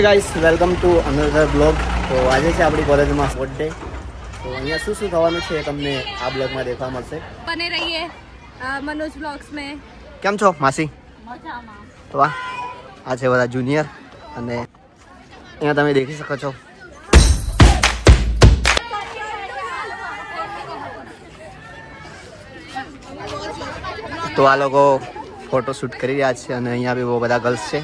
Guys welcome to another blog. તો આજે છે આપણી કોલેજમાં સ્પોર્ટ ડે. તો અહીંયા શું શું થવાનું છે એ તમને આ બ્લોગમાં દેખવા મળશે. બને રહીએ મનોજ બ્લોગ્સ में. કેમ છો માસી? મજામાં. તો આ છે બધા જુનિયર અને અહીંયા તમે દેખી શકો છો. તો આ લોકો ફોટો શૂટ કરી રહ્યા છે અને અહીંયા બી બહુ બધા ગર્લ્સ છે.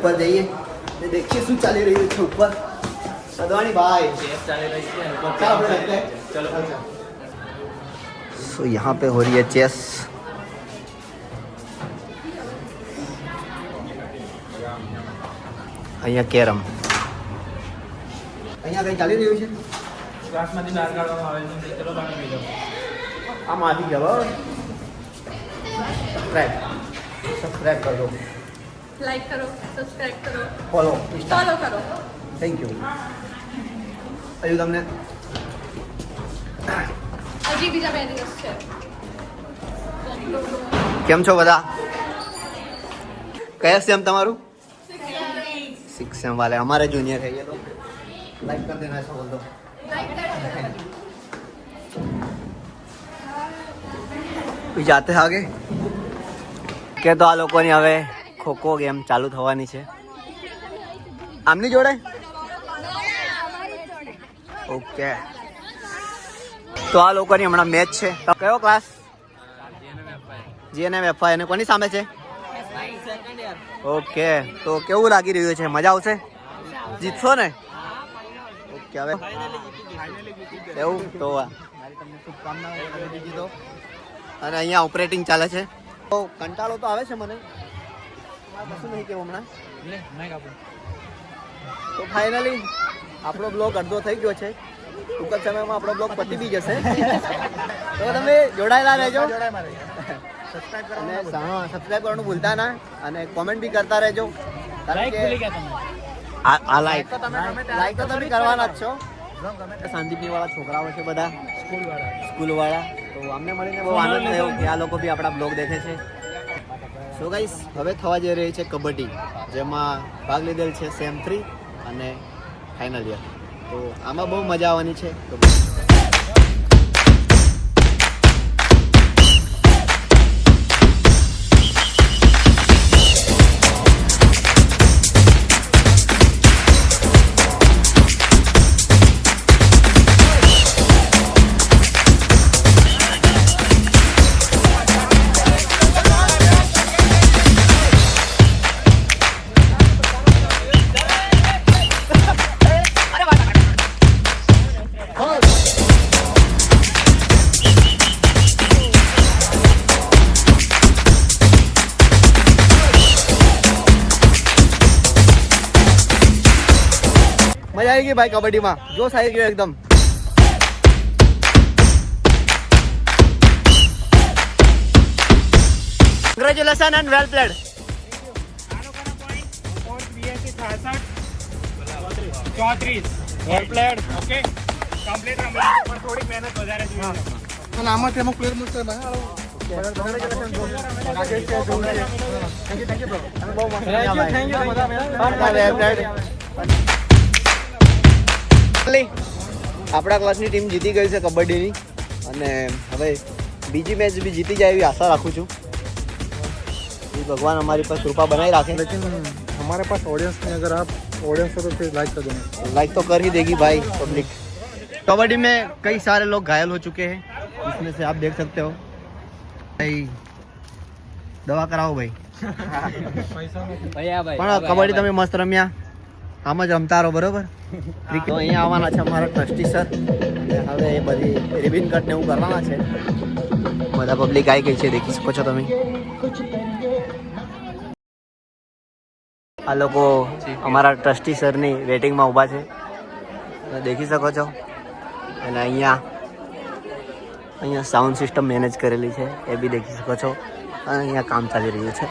ઉપર જઈએ देखिए શું ચાલી રહ્યું છે ઉપર. સદવાણી ભાઈ सो यहाँ पे हो रही है चेस. અહીંયા કેરમ. અહીંયા કઈ ચાલી રહ્યું છે ક્લાસમાંથી બહાર કાઢવામાં આવે છે. ચલો બહાર આવી જાઓ. આમ આવી ગયા બરાબર. સબસ્ક્રાઇબ कर दो, લાઈક કરો, સબસ્ક્રાઇબ કરો, ફોલો કરો. Thank you. હજુ તમને હજી બીજા 2 દિવસ છે. કેમ છો બધા? કયા સેમ તમારું? 6 सेम वाले हमारे जूनियर है ये लोग. लाइक कर देना ऐसा बोल दो. भी जाते हैं आगे કે તો આ લોકોની હવે ખોખો ગેમ ચાલુ થવાની છે. આમની જોડે ઓકે. તો આ લોકોની હમણાં મેચ છે. કયો ક્લાસ? GNMFI. અને કોની સામે છે? ઓકે. તો કેવું લાગી રહ્યું છે? મજા આવશે? જીતશો ને? ઓકે. હવે એવું તો મારી તમને શુભકામનાઓ. જીતો. અને અહીંયા ઓપરેટિંગ ચાલે છે. તો કંટાળો તો આવે છે મને. કશું નહીં કેવું હમણાં. તો ફાઇનલી આપણો બ્લોગ અડધો થઈ ગયો છે. ટૂંક જ સમયમાં આપણો બ્લોગ પતી બી જશે. તો તમે જોડાયેલા રહેજો. સબસ્ક્રાઇબ કરવાનું ભૂલતા ના અને કોમેન્ટ બી કરતા રહેજો. લાઈક તો તમે કરવાના જ છો. શાંતિપની વાળા છોકરાઓ છે બધા સ્કૂલ વાળા. તો અમને મળીને બહુ આનંદ થયો કે આ લોકો બી આપણા બ્લોગ દેખે છે. સો ગાઈસ હવે થવા જઈ રહી છે કબડ્ડી, જેમાં ભાગ લીધેલ છે સેમ 3 અને ફાઇનલ યર. તો આમાં બહુ મજા આવવાની છે. મજા આવી ગઈ ભાઈ કબડ્ડીમાં. જોશ આવી ગયો એકદમ. Congratulations and well played. 34 well played. Okay, complete રમી પણ થોડી મહેનત વધારે જોઈએ. આમાં તેમાં પ્લેયર મળશે ને. આપણા ક્લાસની ટીમ જીતી ગઈ છે કબડ્ડીની અને હવે બીજી મેચ બી જીતી જાય એવી આશા રાખું છું. ભગવાન અમારી પર કૃપા બનાવી રાખે. लेकिन हमारे पास ऑडियंस नहीं, अगर आप ऑडियंस हो तो फिर लाइक कर देना. लाइक तो कर ही देगी भाई पब्लिक. कबड्डी में कई सारे लोग घायल हो चुके हैं, इसमें से आप देख सकते हो. भाई दवा कराओ भाई. પણ કબડ્ડી તમે મસ્ત રમ્યા. આમ જ રમતા રહો બરોબર. તો અહીંયા આવવાના છે અમારા ટ્રસ્ટી સર. હવે એ બધી રિબિન કટ ને એવું કરવાના છે. બધા પબ્લિક આવી ગઈ છે, દેખી શકો છો તમે. આ લોકો અમારા ટ્રસ્ટી સરની વેટિંગમાં ઊભા છે, દેખી શકો છો. અને અહીંયા સાઉન્ડ સિસ્ટમ મેનેજ કરેલી છે એ બી દેખી શકો છો. અને અહીંયા કામ ચાલી રહ્યું છે.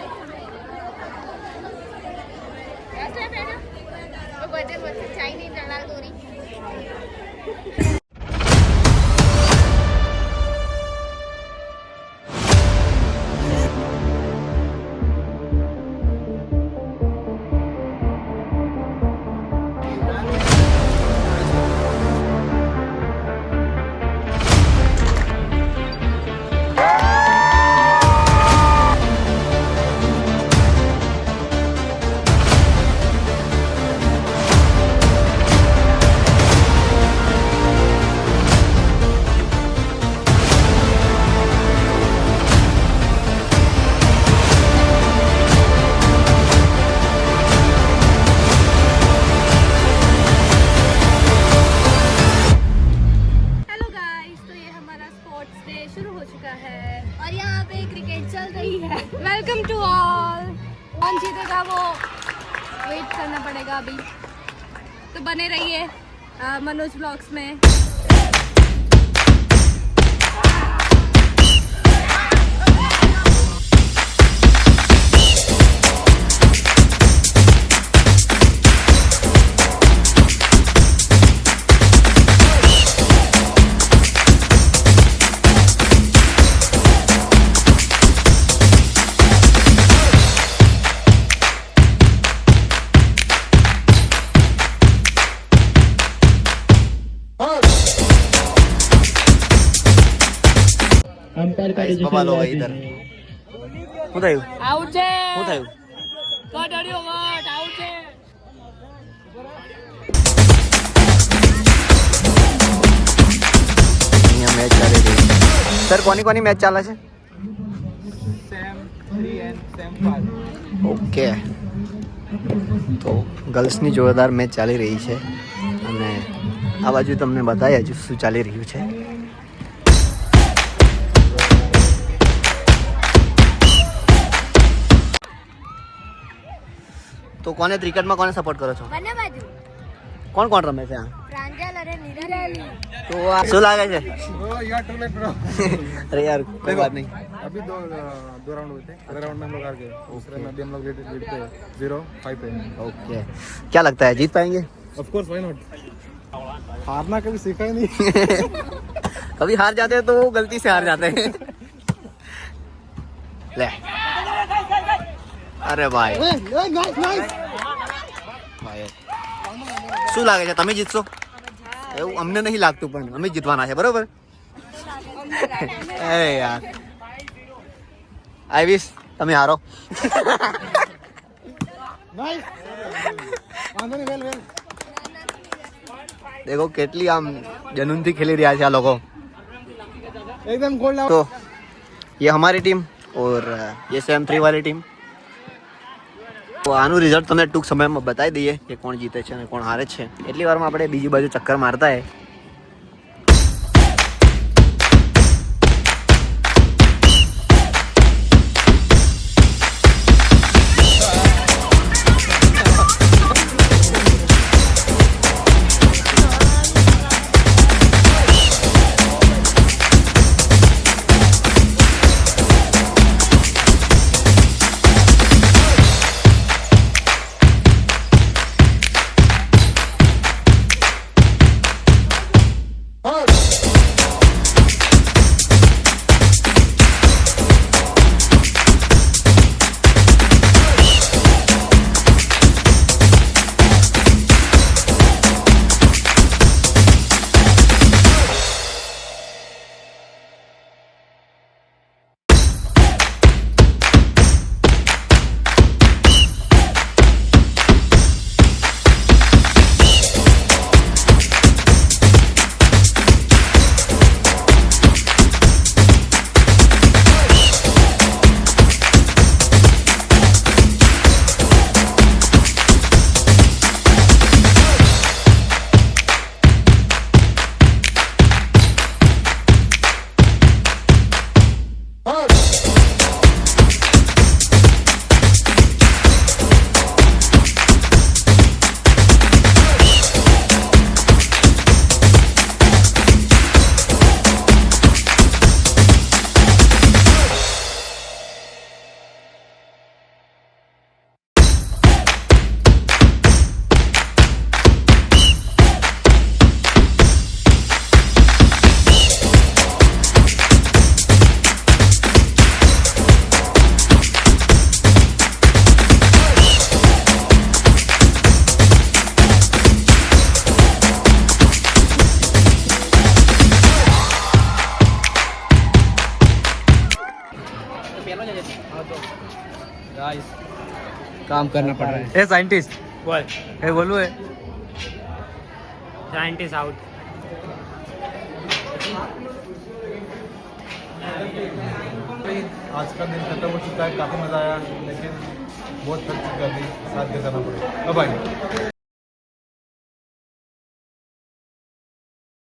स्पोर्ट्स डे शुरू हो चुका है और यहाँ पे क्रिकेट चल रही है। Welcome to all. कौन जीतेगा वो वेट करना पड़ेगा अभी, तो बने रहिए मनोज ब्लॉग्स में। ગાઈસ બબા લોકો ઇધર શું થયું આઉટ છે, શું થયું કટ અડ્યો, કટ આઉટ છે। અહીંયા મેચ ચાલી રહી છે સર કોની કોની મેચ ચાલે છે ઓકે તો ગર્લ્સની જોરદાર મેચ ચાલી રહી છે અને આ બાજુ તમને બતાવીએ હજુ શું ચાલી રહ્યું છે તો કોને ક્રિકેટમાં કોને સપોર્ટ કરો છો બંને બાજુ કોણ કોણ રમે છે આ પ્રાંજલ અને નિરલ। તો આ શું લાગે છે यार टू लेट ब्रो अरे यार कोई बात नहीं अभी दो राउंड हुए थे, अगले राउंड में हम लोग हार गए, दूसरे में अभी हम लोग लीड पे 0-5 पे। ओके क्या लगता है जीत पाएंगे ऑफ कोर्स व्हाई नॉट, हारना कभी सीखा ही नहीं। कभी हार जाते हैं तो वो गलती से हार जाते हैं ले अरे भाई ભાઈ શું લાગે છે તમે જીતશો એવું અમને નહીં લાગતું પણ અમે જીતવાના છે બરોબર અરે યાર આઈ વિશ તમે હારો देखो કેટલી આમ જનૂનથી ખેલી રહ્યા છે આ લોકો एकदम गोल तो ये हमारी टीम और ये सेम 3 वाली टीम તો આનું રિઝલ્ટ તમને ટૂંક સમયમાં બતાવી દઈએ કે કોણ જીતે છે અને કોણ હારે છે એટલી વારમાં આપણે બીજી બાજુ ચક્કર મારતા હે काम करना पड़ रहा है। ए साइंटिस्ट बोल ए बोलू है साइंटिस्ट आउट। आज का दिन खत्म हो चुका है, काफ़ी मज़ा आया, लेकिन बहुत थक चुका है, अभी साथ के करना पड़ेगा। बाय।